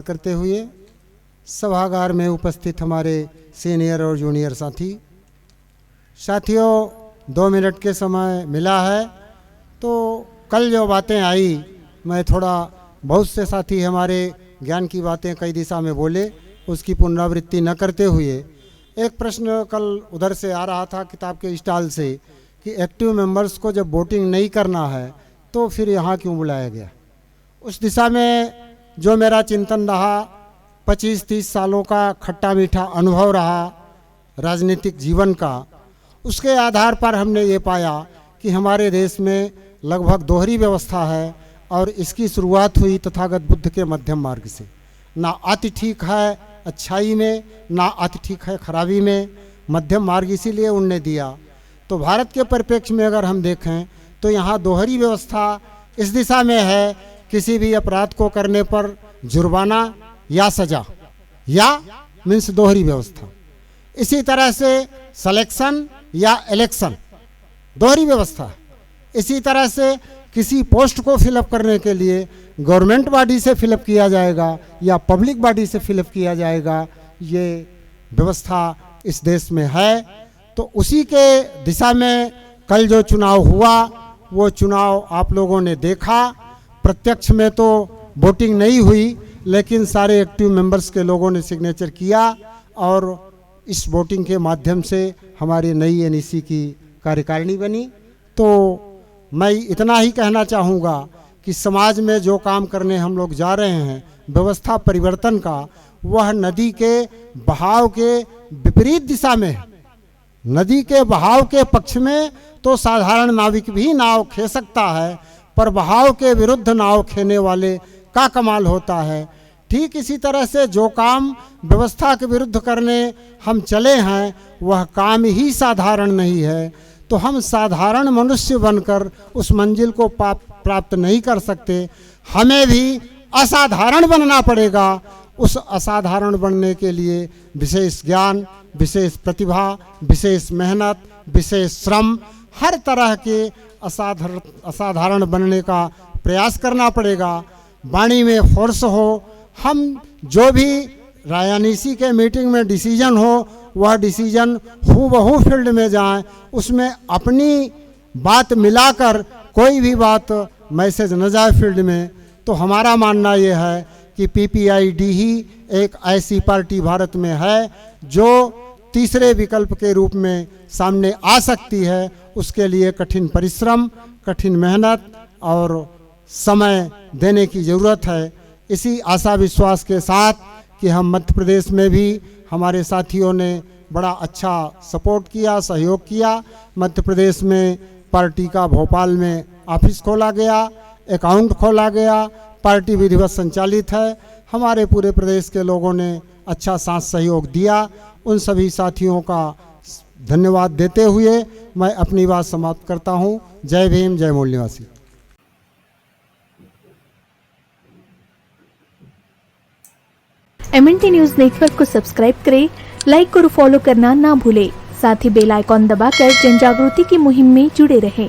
करते हुए सभागार में उपस्थित हमारे सीनियर और जूनियर साथियों 2 मिनट के समय मिला है तो कल जो बातें आई, मैं थोड़ा बहुत से साथी हमारे ज्ञान की बातें कई दिशा में बोले, उसकी पुनरावृत्ति न करते हुए एक प्रश्न कल उधर से आ रहा था किताब के स्टॉल से कि एक्टिव मेंबर्स को जब वोटिंग नहीं करना है तो फिर यहाँ क्यों बुलाया गया। उस दिशा में जो मेरा चिंतन रहा, 25-30 सालों का खट्टा मीठा अनुभव रहा राजनीतिक जीवन का, उसके आधार पर हमने ये पाया कि हमारे देश में लगभग दोहरी व्यवस्था है और इसकी शुरुआत हुई तथागत बुद्ध के मध्यम मार्ग से। ना अति ठीक है अच्छाई में, ना अति ठीक है खराबी में, मध्यम मार्ग इसीलिए उनने दिया। तो भारत के परिप्रेक्ष्य में अगर हम देखें तो यहाँ दोहरी व्यवस्था इस दिशा में है, किसी भी अपराध को करने पर जुर्माना या सजा या मीन्स दोहरी व्यवस्था। इसी तरह से सिलेक्शन या इलेक्शन दोहरी व्यवस्था। इसी तरह से किसी पोस्ट को फिलअप करने के लिए गवर्नमेंट बॉडी से फिलअप किया जाएगा या पब्लिक बॉडी से फिलअप किया जाएगा, ये व्यवस्था इस देश में है। तो उसी के दिशा में कल जो चुनाव हुआ वो चुनाव आप लोगों ने देखा। प्रत्यक्ष में तो वोटिंग नहीं हुई, लेकिन सारे एक्टिव मेंबर्स के लोगों ने सिग्नेचर किया और इस वोटिंग के माध्यम से हमारी नई एनईसी की कार्यकारिणी बनी। तो मैं इतना ही कहना चाहूँगा कि समाज में जो काम करने हम लोग जा रहे हैं व्यवस्था परिवर्तन का, वह नदी के बहाव के विपरीत दिशा में है। नदी के बहाव के पक्ष में तो साधारण नाविक भी नाव खे सकता है, पर बहाव के विरुद्ध नाव खेने वाले का कमाल होता है। ठीक इसी तरह से जो काम व्यवस्था के विरुद्ध करने हम चले हैं वह काम ही साधारण नहीं है। तो हम साधारण मनुष्य बनकर उस मंजिल को प्राप्त नहीं कर सकते, हमें भी असाधारण बनना पड़ेगा। उस असाधारण बनने के लिए विशेष ज्ञान, विशेष प्रतिभा, विशेष मेहनत, विशेष श्रम, हर तरह के असाधारण बनने का प्रयास करना पड़ेगा। वाणी में फोर्स हो, हम जो भी राजनीति के मीटिंग में डिसीजन हो वह डिसीजन हूबहू फील्ड में जाएं, उसमें अपनी बात मिलाकर कोई भी बात मैसेज न जाए फील्ड में। तो हमारा मानना ये है कि पीपीआईडी ही एक ऐसी पार्टी भारत में है जो तीसरे विकल्प के रूप में सामने आ सकती है। उसके लिए कठिन परिश्रम, कठिन मेहनत और समय देने की ज़रूरत है। इसी आशा विश्वास के साथ कि हम मध्य प्रदेश में भी हमारे साथियों ने बड़ा अच्छा सपोर्ट किया, सहयोग किया। मध्य प्रदेश में पार्टी का भोपाल में ऑफिस खोला गया, अकाउंट खोला गया, पार्टी विधिवत संचालित है। हमारे पूरे प्रदेश के लोगों ने अच्छा साथ सहयोग दिया। उन सभी साथियों का धन्यवाद देते हुए मैं अपनी बात समाप्त करता हूँ। जय भीम, जय मूल निवासी। MNT न्यूज नेटवर्क को सब्सक्राइब करें, लाइक और फॉलो करना ना भूलें। साथ ही बेल आइकॉन दबाकर जन जागृति की मुहिम में जुड़े रहें।